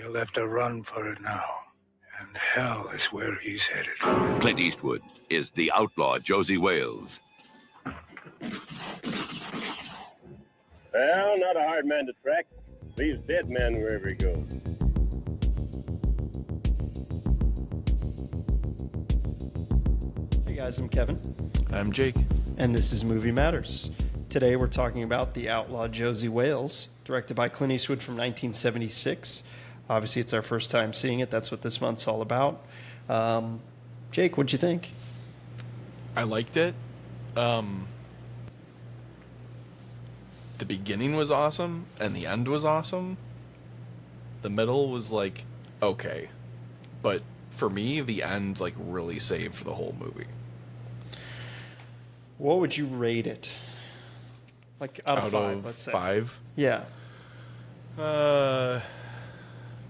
He'll have to run for it now. And hell is where he's headed. Clint Eastwood is the outlaw Josey Wales. Well, not a hard man to track. Leaves dead men wherever he goes. Hey guys, I'm Kevin. I'm Jake. And this is Movie Matters. Today we're talking about The Outlaw Josey Wales, directed by Clint Eastwood from 1976. Obviously, it's our first time seeing it. That's what this month's all about. Jake, what'd you think? I liked it. The beginning was awesome, and the end was awesome. The middle was like, okay. But for me, the end like really saved the whole movie. What would you rate it? Like out of 5, let's say. 5? Yeah.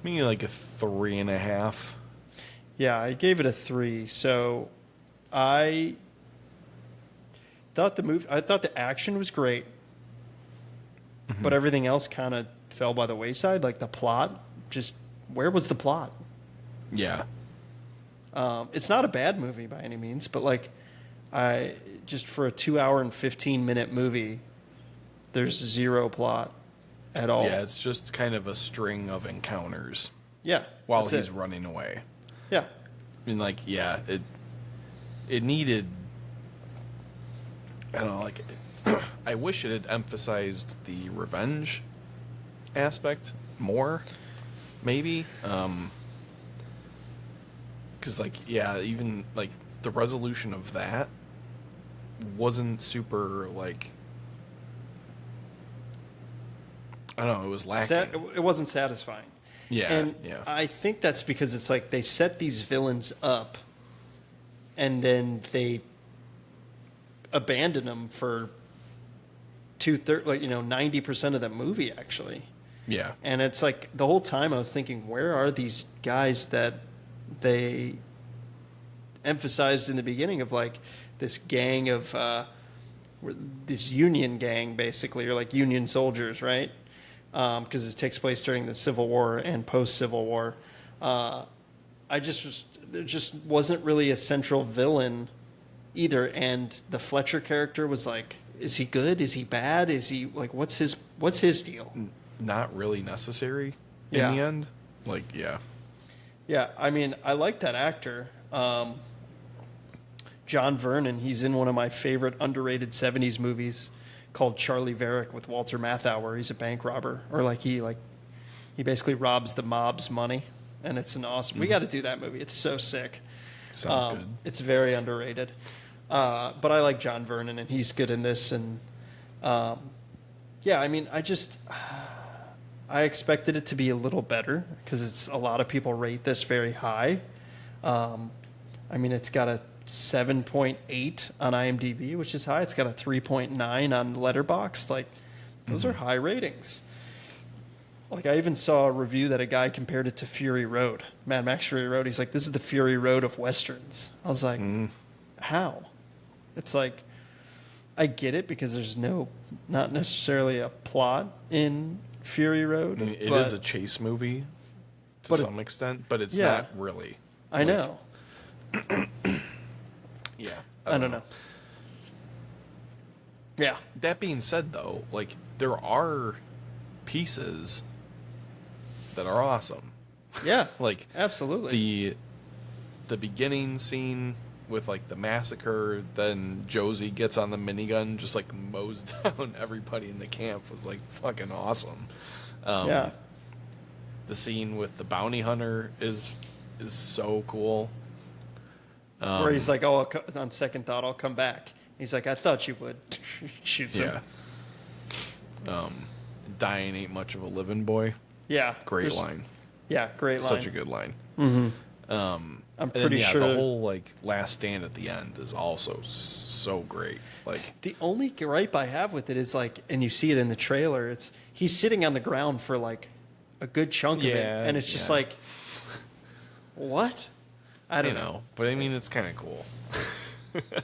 Maybe like a 3.5. Yeah, I gave it a 3. So I thought the action was great, but everything else kind of fell by the wayside. Like the plot, just where was the plot? Yeah. It's not a bad movie by any means, but like I just for a 2 hour and 15-minute movie, there's zero plot at all. Yeah, it's just kind of a string of encounters. Yeah. While he's running away. Yeah. I mean, like, yeah, it needed, I don't know, like, I wish it had emphasized the revenge aspect more, maybe. Because, like, yeah, even, like, the resolution of that wasn't super, like, I don't know, it was lacking. It wasn't satisfying. Yeah, and yeah. I think that's because it's like they set these villains up and then they abandon them for 90% of the movie, actually. Yeah. And it's like the whole time I was thinking, where are these guys that they emphasized in the beginning of like this gang of this Union gang, basically, or like Union soldiers, right? Because it takes place during the Civil War and post-Civil War. There just wasn't really a central villain either, and the Fletcher character was like, is he good? Is he bad? Is he like, what's his deal? Not really necessary in the end. Like, yeah. Yeah, I mean, I like that actor. John Vernon, he's in one of my favorite underrated 70s movies called Charlie Varick with Walter Matthau, where he's a bank robber, or he basically robs the mob's money, and it's an awesome. We got to do that movie. It's so sick. Sounds good. It's very underrated, but I like John Vernon, and he's good in this. And yeah, I mean, I expected it to be a little better because it's a lot of people rate this very high. I mean, it's got a 7.8 on IMDb, which is high. It's got a 3.9 on Letterboxd. Like, those are high ratings. Like, I even saw a review that a guy compared it to Fury Road, Mad Max Fury Road. He's like, this is the Fury Road of Westerns. I was like, how? It's like, I get it because there's not necessarily a plot in Fury Road. I mean, it is a chase movie to some extent, but it's not really. I know. Yeah. I don't know. Yeah. That being said, though, like, there are pieces that are awesome. Yeah. Like, absolutely. The beginning scene with, like, the massacre, then Josie gets on the minigun, just, like, mows down everybody in the camp was, like, fucking awesome. Yeah. The scene with the bounty hunter is so cool. Where he's like, oh, on second thought, I'll come back. He's like, I thought you would. Shoots him. Yeah. Dyin ain't much of a living boy. Yeah. Great line. Yeah, great line. Such a good line. Mm-hmm. I'm pretty sure the whole like last stand at the end is also so great. Like, the only gripe I have with it is like, and you see it in the trailer, it's he's sitting on the ground for like a good chunk of it, and it's just like, what? I don't know. But I mean, it's kind of cool.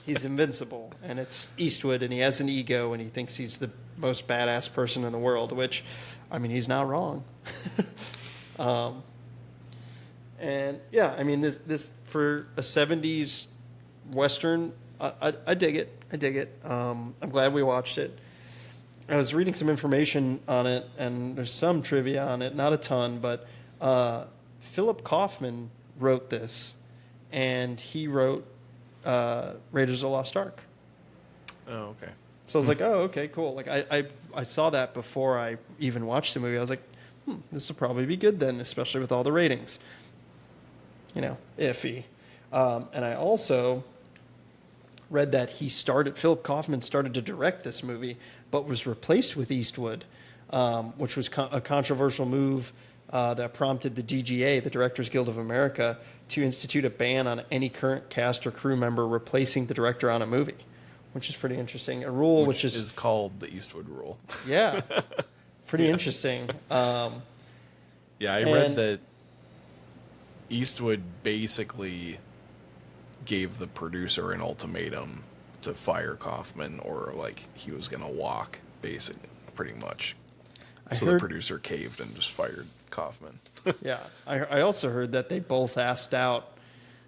He's invincible, and it's Eastwood, and he has an ego, and he thinks he's the most badass person in the world, which, I mean, he's not wrong. And yeah, I mean, this for a '70s Western, I dig it. I dig it. I'm glad we watched it. I was reading some information on it, and there's some trivia on it, not a ton, but Philip Kaufman wrote this, and he wrote Raiders of the Lost Ark. Oh, okay. So I was like, oh, okay, cool. Like I saw that before I even watched the movie. I was like, this will probably be good then, especially with all the ratings. You know, iffy. And I also read that Philip Kaufman started to direct this movie, but was replaced with Eastwood, which was a controversial move that prompted the DGA, the Directors Guild of America, to institute a ban on any current cast or crew member replacing the director on a movie, which is pretty interesting. A rule which is called the Eastwood rule. Yeah, pretty interesting. Yeah, I read that Eastwood basically gave the producer an ultimatum to fire Kaufman, or like he was going to walk, basically, pretty much. So the producer caved and just fired Kaufman. Yeah, I also heard that they both asked out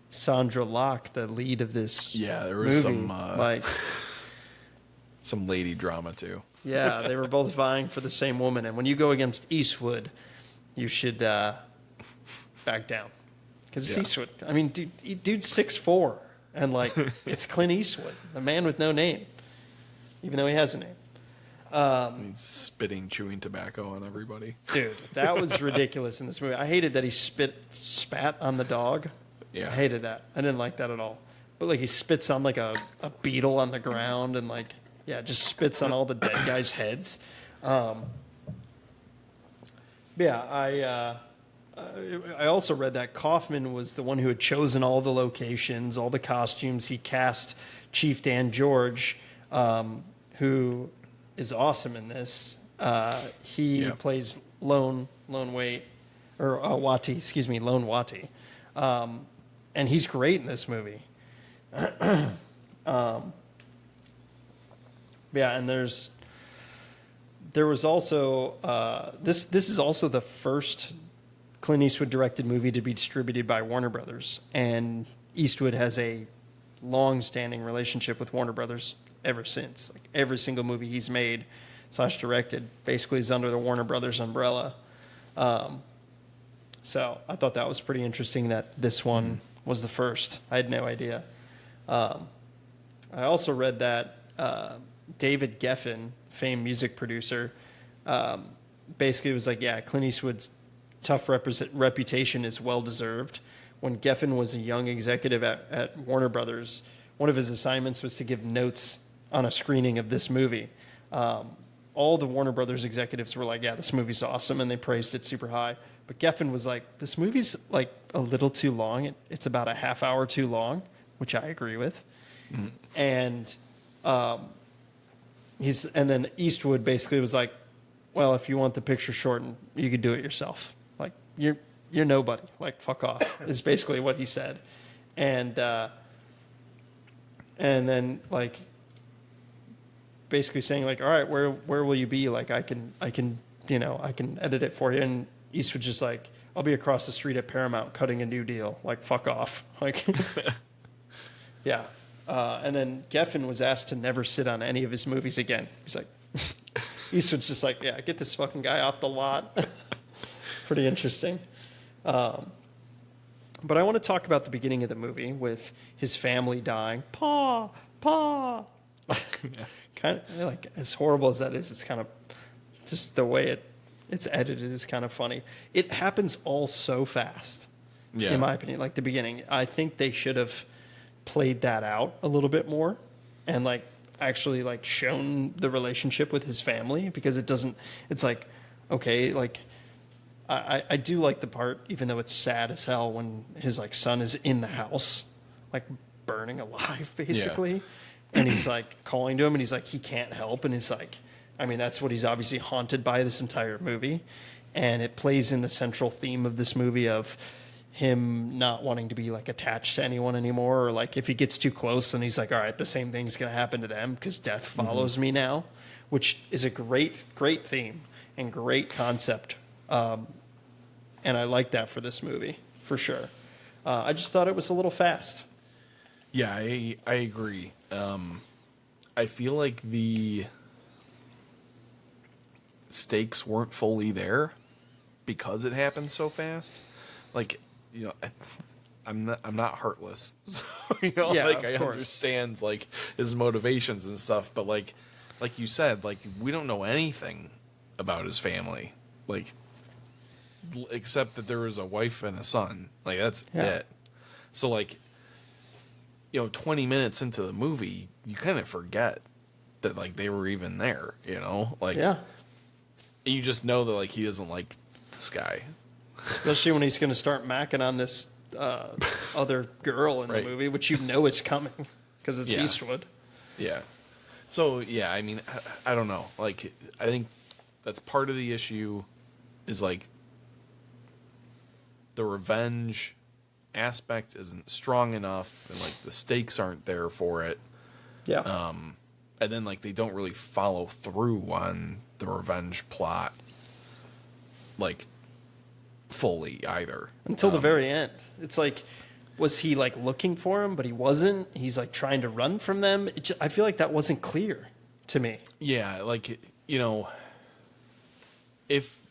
Sandra Locke, the lead of this. Yeah, there was movie. Some lady drama too. Yeah, they were both vying for the same woman, and when you go against Eastwood, you should back down, because it's Eastwood. I mean, dude's 6'4", and like it's Clint Eastwood, the man with no name, even though he has a name. He's spitting, chewing tobacco on everybody. Dude, that was ridiculous in this movie. I hated that he spat on the dog. Yeah, I hated that. I didn't like that at all. But like he spits on like a beetle on the ground, and like just spits on all the dead guys' heads. I also read that Kaufman was the one who had chosen all the locations, all the costumes. He cast Chief Dan George, who is awesome in this. He plays Lone Wati, and he's great in this movie. And there was also this is also the first Clint Eastwood directed movie to be distributed by Warner Brothers, and Eastwood has a long-standing relationship with Warner Brothers ever since. Like every single movie he's made / directed basically is under the Warner Brothers umbrella. So I thought that was pretty interesting that this one was the first. I had no idea. I also read that David Geffen, famed music producer, basically was like, yeah, Clint Eastwood's tough reputation is well-deserved. When Geffen was a young executive at Warner Brothers, one of his assignments was to give notes on a screening of this movie. All the Warner Brothers executives were like, yeah, this movie's awesome, and they praised it super high. But Geffen was like, this movie's like a little too long. It's about a half hour too long, which I agree with. Mm. And then Eastwood basically was like, well, if you want the picture shortened, you could do it yourself. Like, you're nobody. Like, fuck off, is basically what he said. And then, like, basically saying, like, all right, where will you be? Like, I can edit it for you. And Eastwood's just like, I'll be across the street at Paramount cutting a new deal. Like, fuck off. Like, yeah. And then Geffen was asked to never sit on any of his movies again. He's like, Eastwood's just like, yeah, get this fucking guy off the lot. Pretty interesting. But I want to talk about the beginning of the movie with his family dying. Pa. Kind of like, as horrible as that is, it's kind of just the way it's edited is kind of funny. It happens all so fast, in my opinion. Like the beginning, I think they should have played that out a little bit more, and like actually like shown the relationship with his family, because it doesn't. It's like, okay, like I do like the part, even though it's sad as hell, when his like son is in the house, like burning alive, basically. Yeah. And he's like calling to him, and he's like, he can't help. And he's like, I mean, that's what he's obviously haunted by this entire movie. And it plays in the central theme of this movie of him not wanting to be like attached to anyone anymore. Or like if he gets too close, then he's like, all right, the same thing's going to happen to them because death follows me now, which is a great theme and great concept. And I like that for this movie. for sure. I just thought it was a little fast. Yeah, I agree. I feel like the stakes weren't fully there because it happened so fast. Like, you know, I'm not heartless, so you know, Yeah, like of I course. understand like his motivations and stuff, but like you said, like we don't know anything about his family, like except that there was a wife and a son. Like that's it. So like, you know, 20 minutes into the movie, you kind of forget that like they were even there. You know, like you just know that like he doesn't like this guy, especially when he's going to start macking on this other girl in the movie, which you know is coming because it's Eastwood. Yeah. So yeah, I mean, I don't know. Like, I think that's part of the issue is like the revenge aspect isn't strong enough, and like the stakes aren't there for it. Yeah. And then like they don't really follow through on the revenge plot, like fully either Until the very end. It's like, was he like looking for him, but he wasn't? He's like trying to run from them. I feel like that wasn't clear to me. Yeah, like, you know, if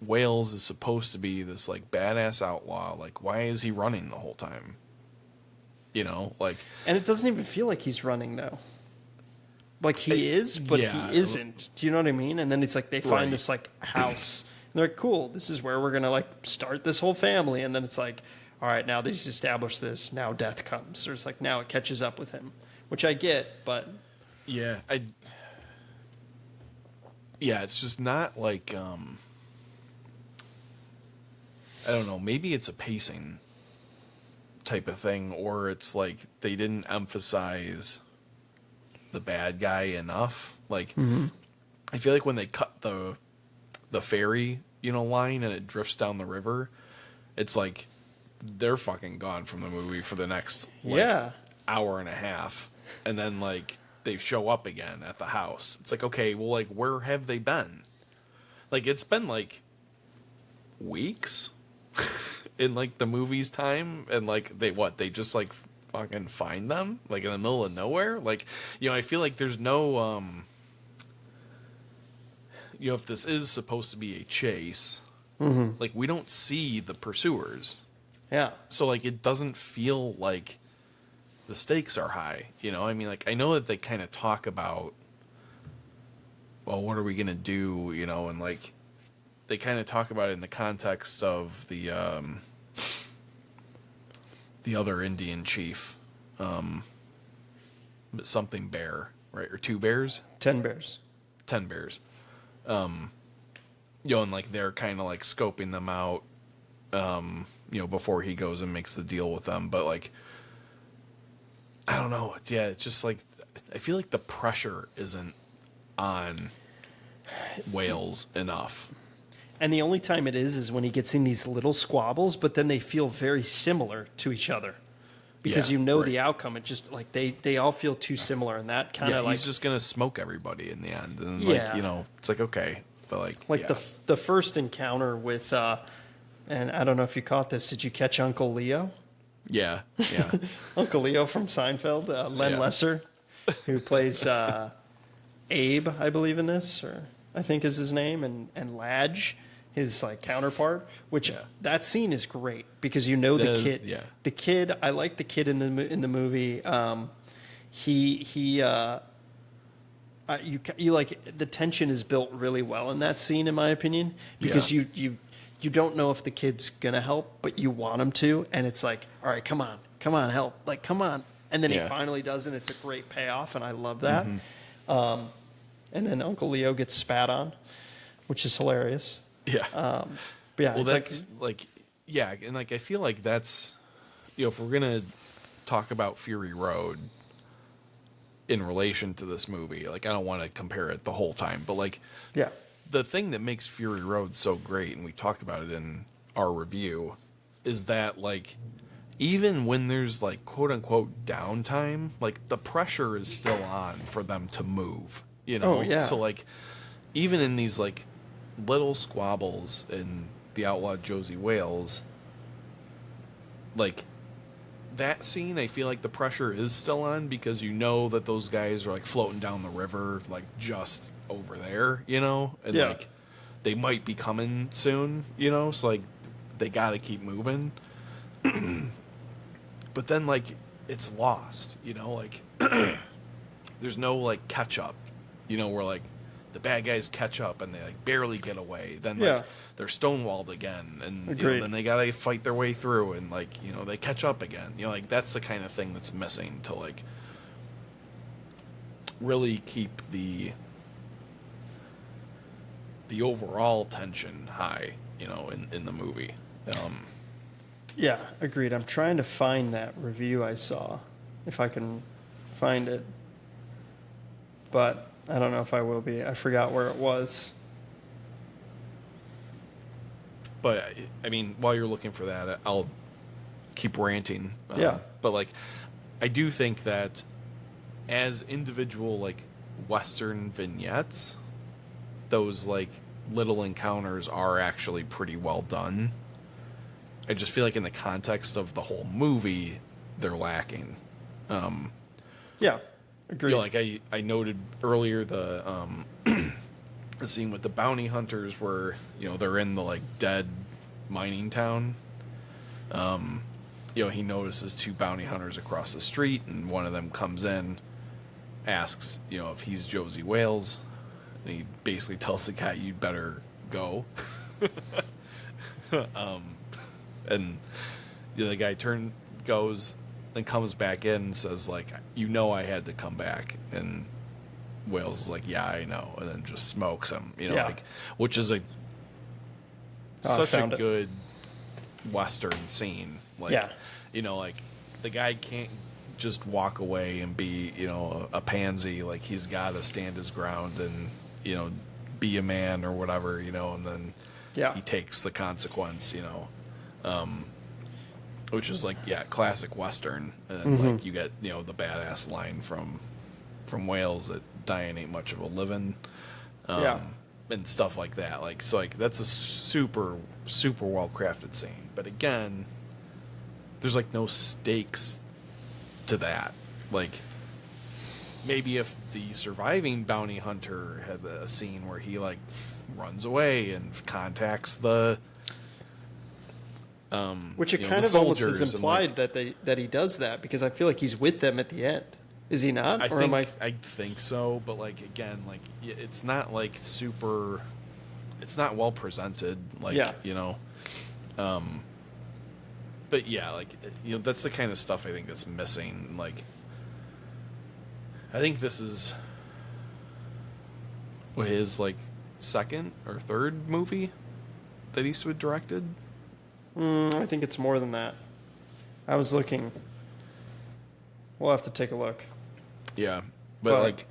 Wales is supposed to be this like badass outlaw, like why is he running the whole time? You know, like, and it doesn't even feel like he's running though. Like he is, but he isn't. Do you know what I mean? And then it's like they find this like house. And they're like, cool, this is where we're gonna like start this whole family. And then it's like, all right, now that he's established this, now death comes. Or it's like now it catches up with him, which I get, but yeah, it's just not like I don't know, maybe it's a pacing type of thing, or it's like they didn't emphasize the bad guy enough. Like, I feel like when they cut the ferry, you know, line and it drifts down the river, it's like they're fucking gone from the movie for the next like hour and a half, and then like they show up again at the house. It's like, okay, well, like where have they been? Like it's been like weeks in like the movie's time, and like they just like fucking find them like in the middle of nowhere. Like, you know, I feel like there's no you know, if this is supposed to be a chase, like we don't see the pursuers. Yeah. So like it doesn't feel like the stakes are high, you know? I mean, like I know that they kind of talk about, well, what are we going to do, you know, and like they kind of talk about it in the context of the other Indian chief, something bear, right? Or 2 bears? 10 bears. 10 bears. You know, and like they're kind of like scoping them out, you know, before he goes and makes the deal with them. But like, I don't know. Yeah, it's just like, I feel like the pressure isn't on Wales enough. And the only time it is when he gets in these little squabbles, but then they feel very similar to each other. Because you know the outcome. It just like they all feel too similar, and that kind of like he's just gonna smoke everybody in the end, and like, you know, it's like, okay, but like the first encounter with and I don't know if you caught this. Did you catch Uncle Leo? Yeah. Uncle Leo from Seinfeld, Len Lesser, who plays Abe, I believe in this, or I think is his name, and Ladge, his like counterpart, which that scene is great because you know the kid. Yeah. The kid, I like the kid in the movie. You like the tension is built really well in that scene, in my opinion, because you don't know if the kid's gonna help, but you want him to, and it's like, all right, come on, help, like come on, and then he finally does, and it's a great payoff, and I love that. And then Uncle Leo gets spat on, which is hilarious. Yeah. But yeah, well, that's like and like I feel like that's, you know, if we're gonna talk about Fury Road in relation to this movie, like I don't want to compare it the whole time, but like the thing that makes Fury Road so great, and we talked about it in our review, is that like even when there's like quote unquote downtime, like the pressure is still on for them to move, you know? So like even in these like little squabbles in the Outlaw Josey Wales, like that scene, I feel like the pressure is still on because you know that those guys are like floating down the river, like just over there, you know, and Yeah. like they might be coming soon, you know, so like they got to keep moving. But then like it's lost, you know, like there's no like catch up, you know, where like the bad guys catch up and they like barely get away. Then like they're stonewalled again, and you know, then they gotta fight their way through, and like, you know, they catch up again. You know, like that's the kind of thing that's missing to like really keep the overall tension high, you know, in the movie. Yeah, agreed. I'm trying to find that review I saw, if I can find it. But I don't know if I will be. I forgot where it was. But I mean, while you're looking for that, I'll keep ranting. Yeah. But like, I do think that as individual like Western vignettes, those like little encounters are actually pretty well done. I just feel like in the context of the whole movie, they're lacking. Yeah, agreed. You know, like I noted earlier, the the scene with the bounty hunters where, you know, they're in the like dead mining town. You know, he notices two bounty hunters across the street, and one of them comes in, asks, you know, if he's Josey Wales, and he basically tells the guy, "You'd better go." And you know, the guy goes and comes back in and says like, "You know, I had to come back." And Wales is like, "Yeah, I know," and then just smokes him. You know, like, which is such a good Western scene. Like, you know, like the guy can't just walk away and be, you know, a pansy. Like, he's got to stand his ground and, you know, be a man or whatever, you know, and then he takes the consequence, you know. Which is like, classic Western. And like you get, you know, the badass line from Wales that Dyin ain't much of a living. And stuff like that. Like, so like that's a super, super well crafted scene. But again, there's like no stakes to that. Like, maybe if the surviving bounty hunter had a scene where he like runs away and contacts the which it kind of almost is implied that he does that, because I feel like he's with them at the end. Is he not? I think so, but like again, like it's not like super. It's not well presented, like you know. But yeah, like, you know, that's the kind of stuff I think that's missing. Like, I think this is his like second or third movie that Eastwood directed. I think it's more than that. I was looking. We'll have to take a look. Yeah, but like,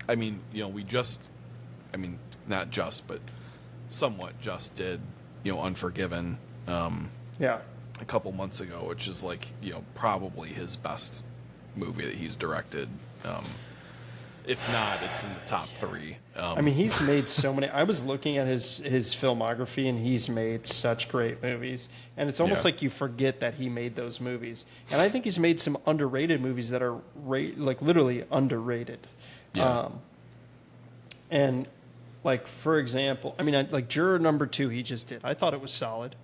I mean, you know, not just, but somewhat just did, you know, Unforgiven. A couple months ago, which is like, you know, probably his best movie that he's directed. If not, it's in the top three. I mean, he's made so many. I was looking at his filmography, and he's made such great movies. And it's almost like you forget that he made those movies. And I think he's made some underrated movies that are like literally underrated. Yeah. And like, for example, I mean, like Juror Number 2, he just did. I thought it was solid.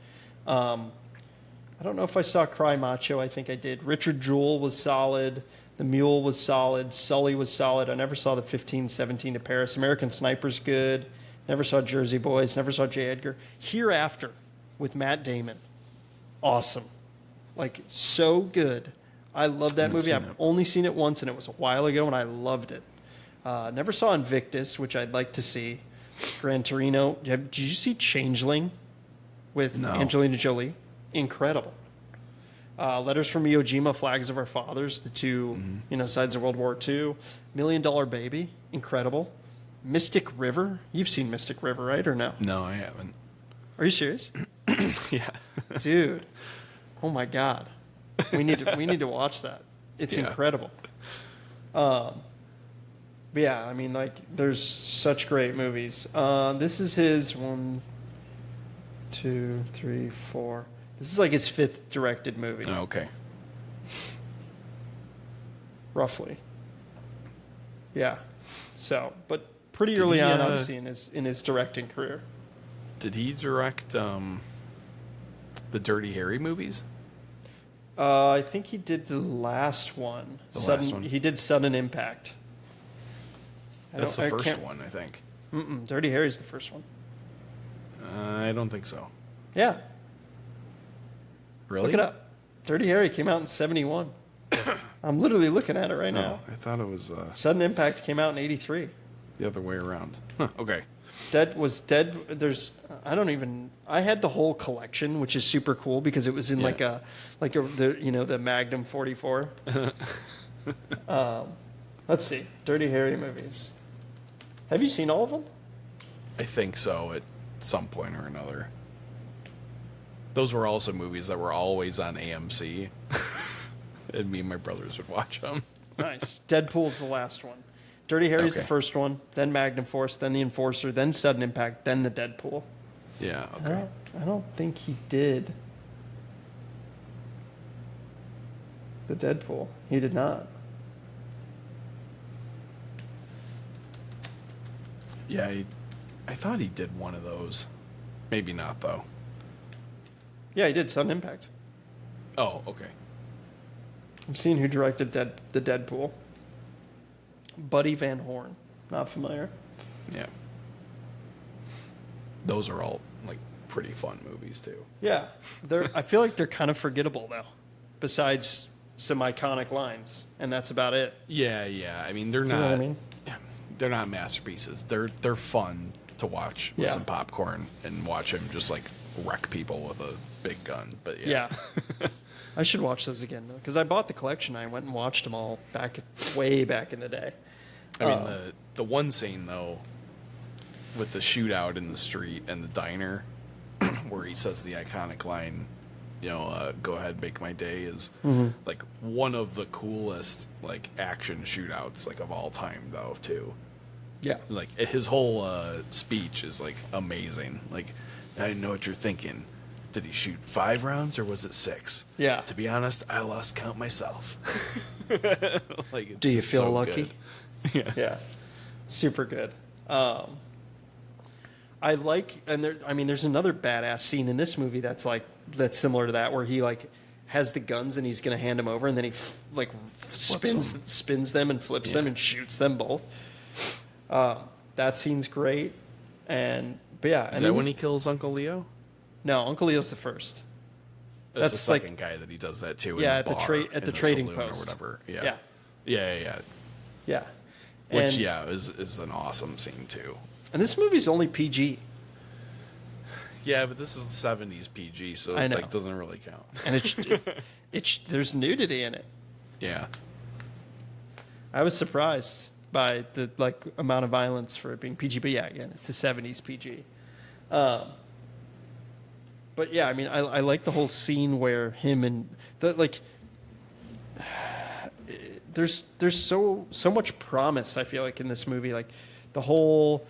I don't know if I saw Cry Macho. I think I did. Richard Jewell was solid. The Mule was solid. Sully was solid. I never saw the 15-17 to Paris. American Sniper's good. Never saw Jersey Boys. Never saw J. Edgar. Hereafter with Matt Damon. Awesome. Like, so good. I love that movie. I've only seen it once, and it was a while ago, and I loved it. Never saw Invictus, which I'd like to see. Gran Torino. Did you see Changeling with Angelina Jolie? Incredible. Letters from Iwo Jima, Flags of Our Fathers, the two sides of World War II. $1 Million Baby, incredible. Mystic River. You've seen Mystic River, right, or no? No, I haven't. Are you serious? Yeah. Dude. Oh my God. We need to watch that. It's incredible. But yeah, I mean, like, there's such great movies. This is his 1, 2, 3, 4. This is like his 5th directed movie, Oh, okay. roughly. Yeah. So, but pretty Did early he, on, obviously, in his directing career. Did he direct the Dirty Harry movies? I think he did the last one. Last one? He did Sudden Impact. That's the first one, I think. Dirty Harry's the first one. I don't think so. Yeah. Really? Look it up. Dirty Harry came out in 71. I'm literally looking at it right now. I thought it was Sudden Impact came out in 83. the other way around. Huh, okay. I had the whole collection, which is super cool because it was in Yeah. the Magnum 44. Let's see. Dirty Harry movies. Have you seen all of them? I think so at some point or another. Those were also movies that were always on AMC. And me and my brothers would watch them. Nice. Deadpool's the last one. Dirty Harry's the Okay. first one, then Magnum Force, then The Enforcer, then Sudden Impact, then the Deadpool. Yeah, okay. I don't think he did the Deadpool. He did not. Yeah, I thought he did one of those. Maybe not, though. Yeah, he did Sudden Impact. Oh, okay. I'm seeing who directed the Deadpool. Buddy Van Horn. Not familiar. Yeah. Those are all, like, pretty fun movies, too. Yeah, I feel like they're kind of forgettable though. Besides some iconic lines, and that's about it. Yeah. I mean, they're You not... know what I mean? They're not masterpieces. They're fun to watch with Yeah. some popcorn and watch him just, like, wreck people with a big gun. But, yeah. Yeah. I should watch those again though, because I bought the collection. I went and watched them all way back in the day. I mean, the one scene, though, with the shootout in the street and the diner, where he says the iconic line, go ahead, make my day, is, like, one of the coolest, like, action shootouts, like, of all time, though, too. Yeah. Like, his whole speech is, like, amazing. Like, I know what you're thinking. Did he shoot 5 rounds or was it 6? Yeah. To be honest, I lost count myself. Like, it's Do you just feel so lucky? good. Yeah. Super good. I like, and there's another badass scene in this movie that's similar to that, where he like has the guns and he's gonna hand them over, and then he spins them and flips them and shoots them both. That scene's great, but yeah, Is that when he kills Uncle Leo? No, Uncle Leo's the first. That's the like- second guy that he does that to. Yeah, in the at the bar, at the in trading saloon post or whatever. Yeah. Yeah. Which is an awesome scene too. And this movie's only PG, Yeah, but this is the '70s PG, so I it know. like doesn't really count. and there's nudity in it. Yeah. I was surprised by the amount of violence for it being PG, but yeah, again, it's the '70s PG. But yeah, I mean, I like the whole scene where him and there's so much promise. I feel like in this movie, like the whole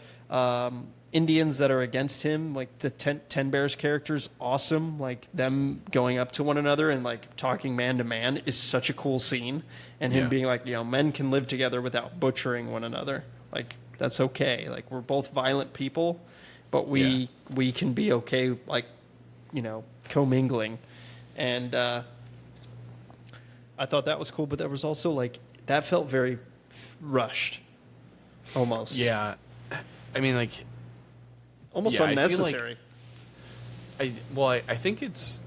Indians that are against him, like the Ten Bears characters, awesome. Like them going up to one another and like talking man to man is such a cool scene. And him Yeah. being like, men can live together without butchering one another. Like that's okay. Like we're both violent people, but we can be okay. Like commingling. And I thought that was cool, but that was also like that felt very rushed, almost. Yeah. I mean, like, Almost Yeah, I feel unnecessary. I think it's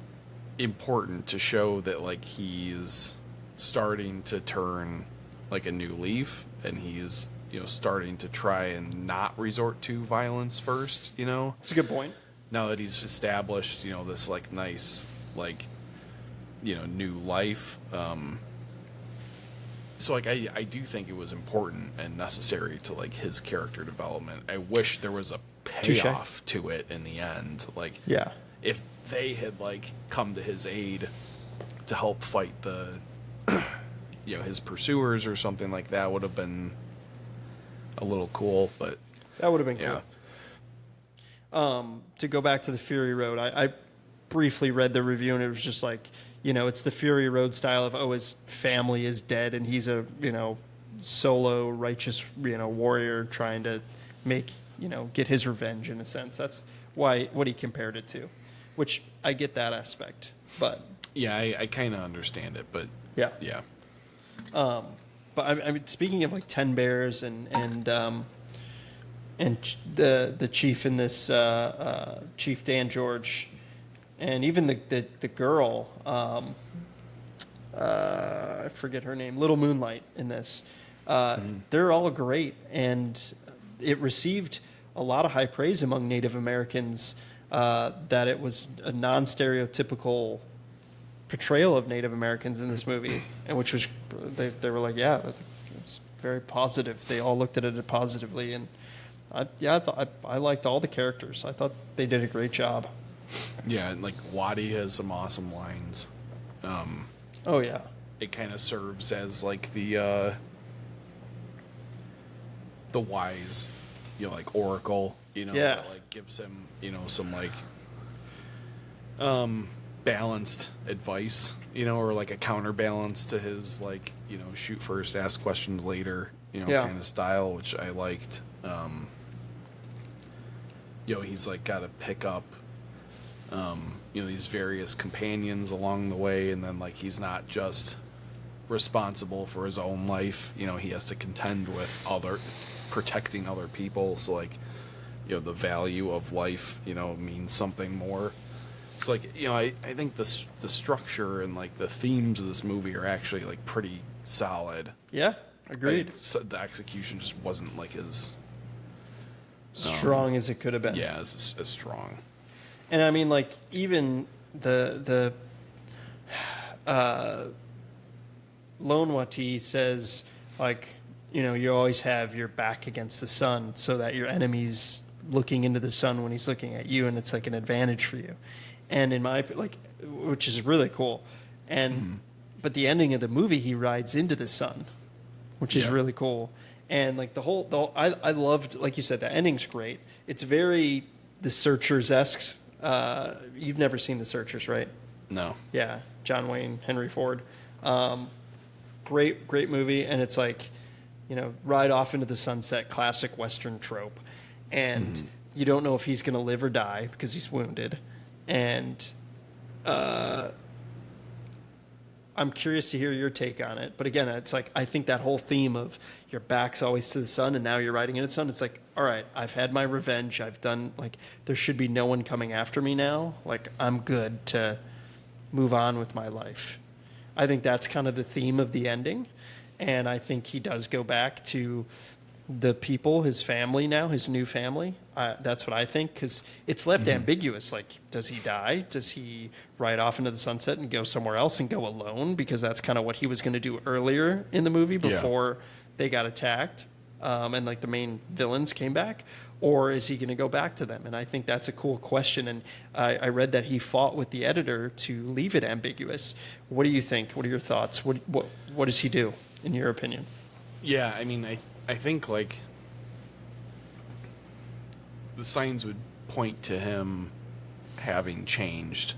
important to show that like he's starting to turn like a new leaf, and he's starting to try and not resort to violence first. It's a good point. Now that he's established this like nice like new life. So like I do think it was important and necessary to like his character development. I wish there was a payoff to it in the end. Like Yeah. if they had like come to his aid to help fight the his pursuers or something like that, would have been a little cool. But That would have been yeah. cool. To go back to the Fury Road, briefly read the review, and it was just like, it's the Fury Road style of, oh, his family is dead, and he's a, solo righteous, warrior trying to make, get his revenge in a sense. That's what he compared it to, which I get that aspect, but yeah, I kind of understand it, but yeah. yeah. But I mean, speaking of like 10 Bears and the chief in this, Chief Dan George, and even the girl, I forget her name, Little Moonlight in this, they're all great, and it received a lot of high praise among Native Americans, that it was a non-stereotypical portrayal of Native Americans in this movie, and which was they were like, yeah, it was very positive. They all looked at it positively, and I liked all the characters. I thought they did a great job. Yeah, and like Waddy has some awesome lines. Oh yeah, it kind of serves as like the wise, like oracle, yeah, that like gives him, some like balanced advice, or like a counterbalance to his like, shoot first, ask questions later, kind of style, which I liked. He's like got to pick up, these various companions along the way, and then like he's not just responsible for his own life. He has to contend with protecting other people. So like, the value of life, means something more. So like, I think the structure and like the themes of this movie are actually like pretty solid. Yeah, agreed. So the execution just wasn't like as strong as it could have been. Yeah, as strong. And I mean, like, even the Lone Wati says, like, you always have your back against the sun so that your enemy's looking into the sun when he's looking at you, and it's like an advantage for you. And in my, like, which is really cool. And but the ending of the movie, he rides into the sun, which is really cool. And like I loved, like you said, the ending's great. It's very The Searchers-esque. You've never seen The Searchers, right? No. Yeah, John Wayne, Henry Ford. Great movie, and it's like, ride off into the sunset, classic Western trope. And you don't know if he's going to live or die because he's wounded. And I'm curious to hear your take on it. But again, it's like, I think that whole theme of your back's always to the sun and now you're riding into the sun, it's like, all right, I've had my revenge. I've done, like, there should be no one coming after me now. Like, I'm good to move on with my life. I think that's kind of the theme of the ending. And I think he does go back to the people, his family now, his new family. That's what I think, because it's left ambiguous. Like, does he die? Does he ride off into the sunset and go somewhere else and go alone? Because that's kind of what he was going to do earlier in the movie before they got attacked, and like the main villains came back. Or is he going to go back to them? And I think that's a cool question. And I read that he fought with the editor to leave it ambiguous. What do you think? What are your thoughts? What does he do, in your opinion? Yeah, I mean, I think like the signs would point to him having changed,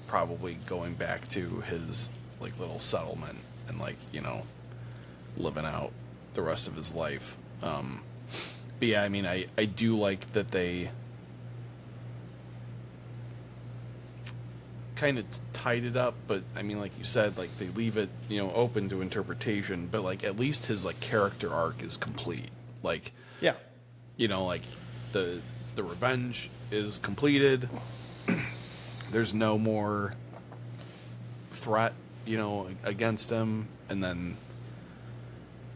probably going back to his like little settlement and like, living out the rest of his life. But yeah, I mean, I do like that they kind of tied it up, but I mean, like you said, like they leave it, open to interpretation, but like at least his like character arc is complete. Like, yeah, like the revenge is completed. There's no more threat, against him, and then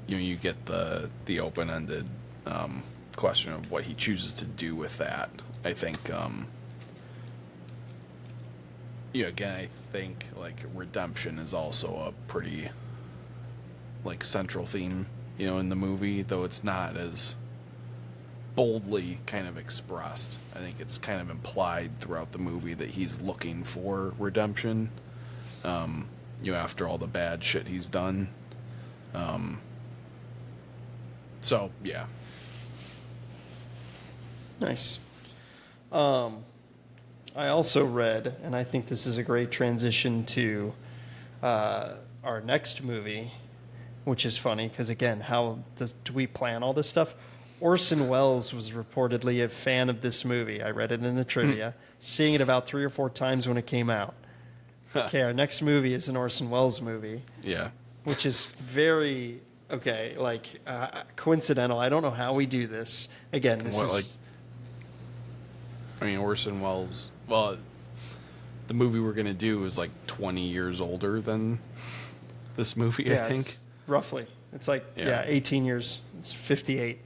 you get the open-ended question of what he chooses to do with that. I think again, I think like redemption is also a pretty like central theme, in the movie, though it's not as boldly kind of expressed. I think it's kind of implied throughout the movie that he's looking for redemption, after all the bad shit he's done. So yeah. Nice. I also read, and I think this is a great transition to our next movie, which is funny because, again, do we plan all this stuff? Orson Welles was reportedly a fan of this movie. I read it in the trivia, seeing it about 3 or 4 times when it came out. Okay, our next movie is an Orson Welles movie. Yeah. Which is very, coincidental. I don't know how we do this. Again, Orson Welles, well, the movie we're going to do is like 20 years older than this movie, I think. Roughly. It's 18 years. It's 58.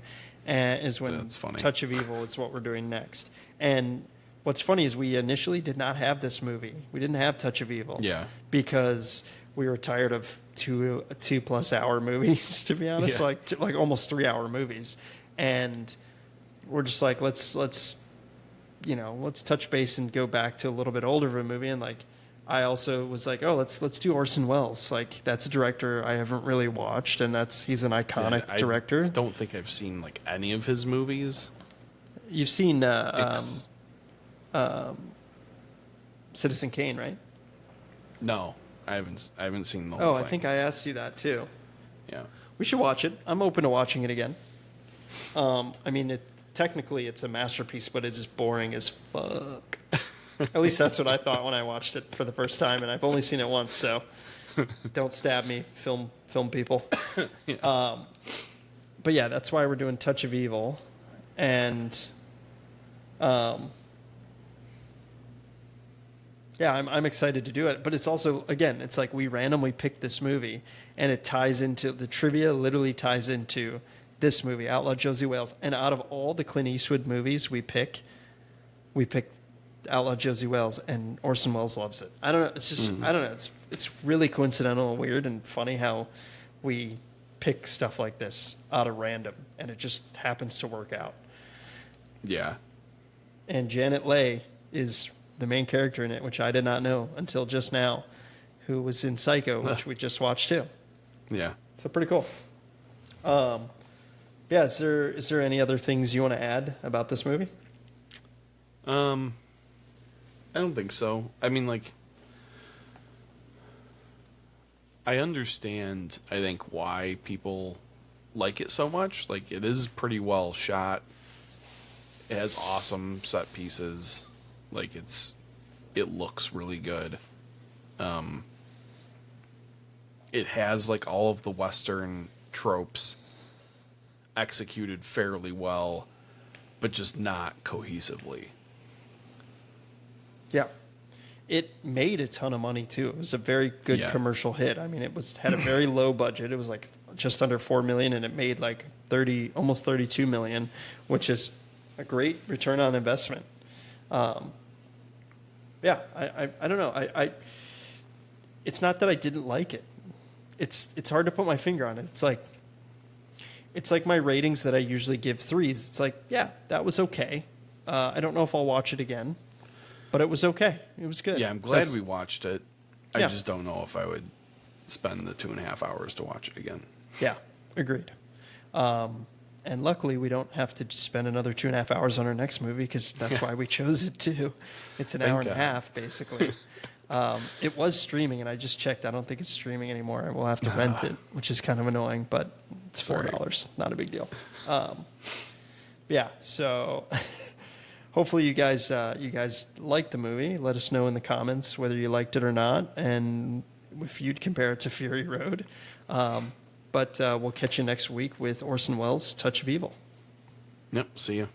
And is when That's funny. Touch of Evil is what we're doing next. And what's funny is we initially did not have this movie. We didn't have Touch of Evil. Yeah. Because we were tired of 2+ hour movies, to be honest, like almost 3-hour movies. And we're just like, let's touch base and go back to a little bit older of a movie. And I also was like, oh, let's do Orson Welles. That's a director I haven't really watched, and he's an iconic director. I don't think I've seen any of his movies. You've seen Citizen Kane, right? No, I haven't seen the whole thing. I think I asked you that too. Yeah. We should watch it. I'm open to watching it again. Technically it's a masterpiece, but it's just boring as fuck. At least that's what I thought when I watched it for the first time, and I've only seen it once, so don't stab me, film people. Yeah. But yeah, that's why we're doing Touch of Evil, and I'm excited to do it. But it's also, again, it's like we randomly picked this movie, and it ties into the trivia. Literally ties into this movie, Outlaw Josey Wales. And out of all the Clint Eastwood movies we picked Outlaw Josey Wales, and Orson Welles loves it. I don't know. It's just I don't know. It's really coincidental and weird and funny how we pick stuff like this out of random, and it just happens to work out. Yeah. And Janet Leigh is the main character in it, which I did not know until just now, who was in Psycho, which we just watched too. Yeah. So pretty cool. Yeah. Is there any other things you want to add about this movie? I don't think so. I understand, I think, why people like it so much. It is pretty well shot. It has awesome set pieces. It looks really good. It has, all of the Western tropes executed fairly well, but just not cohesively. Yeah. It made a ton of money too. It was a very good commercial hit. It had a very low budget. It was just under $4 million, and it made almost $32 million, which is a great return on investment. I don't know. It's not that I didn't like it. It's hard to put my finger on it. It's like my ratings that I usually give 3s. It's that was okay. I don't know if I'll watch it again. But it was okay. It was good. Yeah, I'm glad we watched it. I just don't know if I would spend the 2.5 hours to watch it again. Yeah, agreed. And luckily, we don't have to spend another 2.5 hours on our next movie, because that's why we chose it too. It's an hour and a half, basically. It was streaming, and I just checked. I don't think it's streaming anymore. We'll have to rent it, which is kind of annoying, but it's $4. Not a big deal. So... Hopefully you guys liked the movie. Let us know in the comments whether you liked it or not, and if you'd compare it to Fury Road. But we'll catch you next week with Orson Welles' Touch of Evil. Yep, see you.